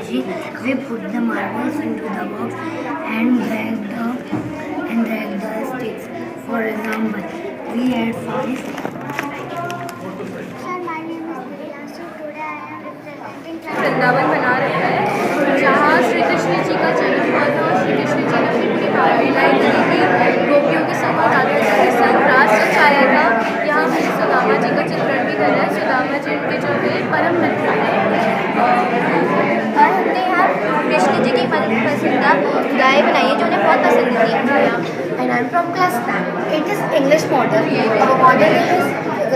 technology. We put the marbles into the box and drag the sticks. For example, we add 5. Sir, my name is Divyanshi. Today I am representing Vrindavan बना रखा है जहाँ श्री कृष्ण जी का जन्म हुआ था और श्री कृष्ण जी ने अपनी पूरी लीलाएं करी थी। गोपियों के संग और राधा जी के संग रास रचाया था। यहाँ हमने सुदामा जी का चित्रण भी करा है। सुदामा जी के जो है परम मित्र हैं और हमने यहाँ कृष्ण जी की पसंदीदा गाय बनाई है जो उन्हें बहुत पसंद थी। and I am from class 9. It is English model. Our model is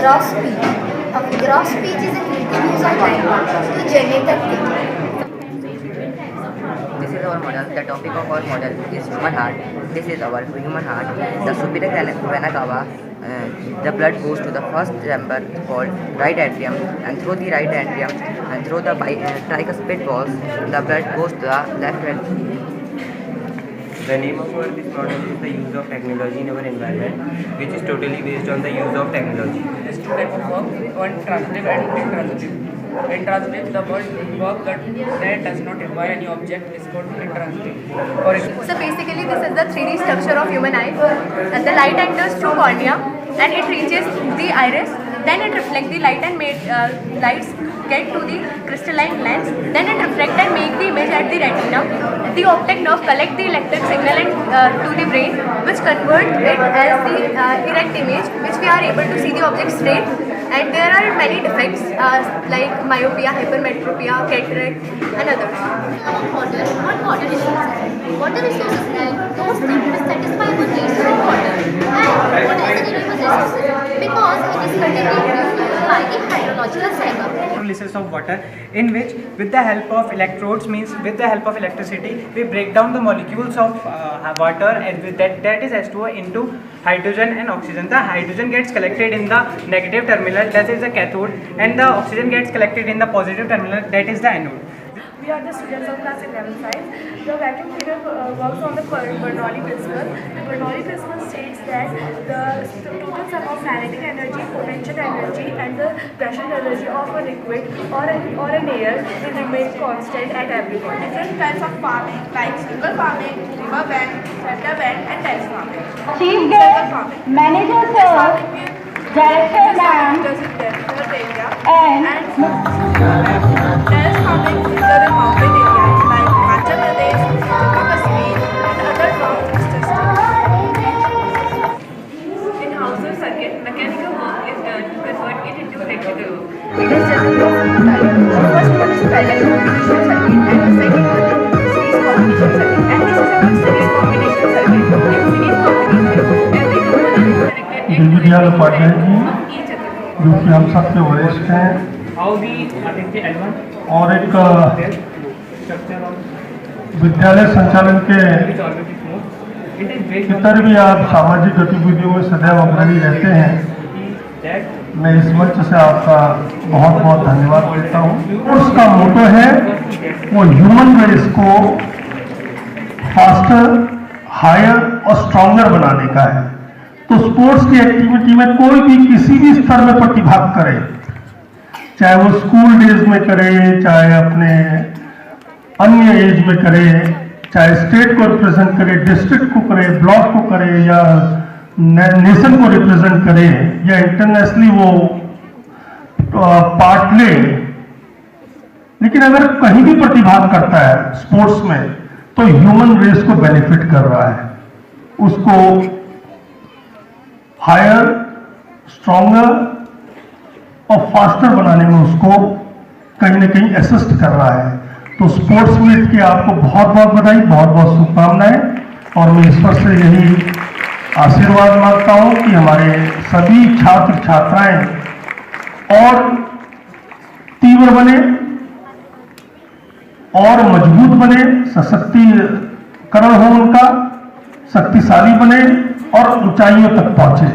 gross speech. A gross speech is a creative use of language to generate the thinking. This is our model. The topic of our model is human heart. This is our human heart. The superior vena cava. The blood goes to the first chamber called right atrium, and through the right atrium and through the tricuspid walls, the blood goes to the left atrium. The name of this model is the use of technology in our environment, which is totally based on the use of technology. There's two types of work, one transitive and intransitive. Intransitive, the word work that does not require any object is called intransitive. For example, So basically this is the 3D structure of human eye. And the light enters through cornea and it reaches the iris. Then it reflects the light and lights get to the crystalline lens. Then it reflects and make the image at the retina. The optic nerve collect the electric signal to the brain, which convert it as the erect image, which we are able to see the object straight. And there are many defects like myopia, hypermetropia, cataract, and others. What water resources? Water resources are those things which satisfy our needs for water. And water is a renewable resource because it is continually used by the hydrological cycle. Electrolysis of water, in which with the help of electrodes, means with the help of electricity, we break down the molecules of water, and with that is H2O, into hydrogen and oxygen. The hydrogen gets collected in the negative terminal, that is the cathode, and the oxygen gets collected in the positive terminal, that is the anode. We are the students of class 11 science. The vacuum cleaner works on the Bernoulli principle. The Bernoulli principle states that the total sum of kinetic energy, potential energy, and the pressure energy of a liquid or an air will remain constant at every point. Different types of farming like single farming, river bank, center bank, and terrace farming. Chief guest, manager sir, director ma'am, and terrace farming is the mountain areas like Himachal Pradesh, Jammu Kashmir, and other northeastern states. In Hauser circuit, mechanical work is done to convert it into electrical work. It is generally of two types. The first one is parallel combination circuit and the second one is series combination circuit. And this is a series combination circuit. In series combination, every component is connected Deendayal Upadhyay ji, each other. जो कि हम सबके वरिष्ठ हैं और एक विद्यालय संचालन के इतर भी आप सामाजिक गतिविधियों में सदैव अग्रणी रहते हैं। मैं इस मंच से आपका बहुत बहुत धन्यवाद देता हूँ। उसका मोटो है वो ह्यूमन रेस को फास्टर, हायर और स्ट्रॉन्गर बनाने का है। तो स्पोर्ट्स की एक्टिविटी में कोई भी किसी भी स्तर में प्रतिभाग करे, चाहे वो स्कूल डेज में करे, चाहे अपने अन्य एज में करे, चाहे स्टेट को रिप्रेजेंट करे, डिस्ट्रिक्ट को करे, ब्लॉक को करे, या नेशन को रिप्रेजेंट करे, या इंटरनेशनली वो पार्ट ले। लेकिन अगर कहीं भी प्रतिभाग करता है स्पोर्ट्स में तो ह्यूमन रेस को बेनिफिट कर रहा है, उसको हायर, स्ट्रॉन्गर और फास्टर बनाने में उसको कहीं ना कहीं असिस्ट कर रहा है। तो स्पोर्ट्स मीट की आपको बहुत बहुत बधाई, बहुत बहुत शुभकामनाएं। और मैं ईश्वर से यही आशीर्वाद मांगता हूं कि हमारे सभी छात्र छात्राएं और तीव्र बने और मजबूत बने, सशक्तिकरण हो उनका, शक्तिशाली बने और ऊंचाइयों तक पहुंचे।